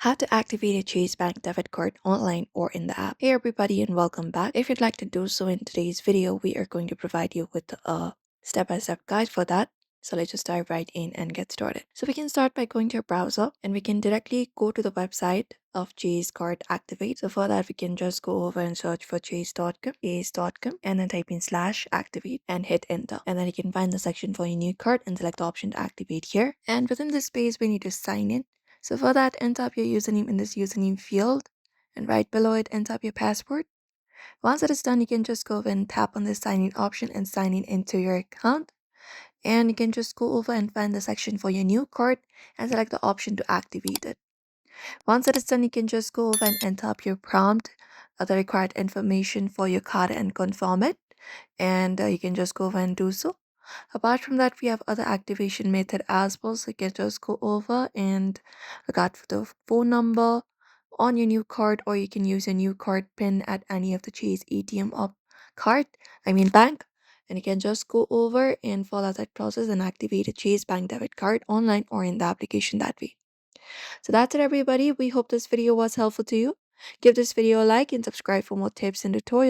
How to activate a Chase Bank debit card online or in the app. Hey everybody and welcome back. If you'd like to do so in today's video, we are going to provide you with a step-by-step guide for that. So let's just dive right in and get started. So we can start by going to your browser and we can directly go to the website of Chase Card Activate. So for that, we can just go over and search for chase.com, and then type in /activate and hit enter. And then you can find the section for your new card and select the option to activate here. And within this space, we need to sign in. So for that, enter up your username in this username field, and right below it, enter up your password. Once that is done, you can just go over and tap on the sign in option and sign in into your account. And you can just go over and find the section for your new card and select the option to activate it. Once that is done, you can just go over and enter up your prompt, the required information for your card and confirm it. And you can just go over and do so. Apart from that, we have other activation method as well. So you can just go over and look out for the phone number on your new card, or you can use your new card pin at any of the Chase ATM or bank. And you can just go over and follow that process and activate a Chase Bank debit card online or in the application that way. So that's it, everybody. We hope this video was helpful to you. Give this video a like and subscribe for more tips and tutorials.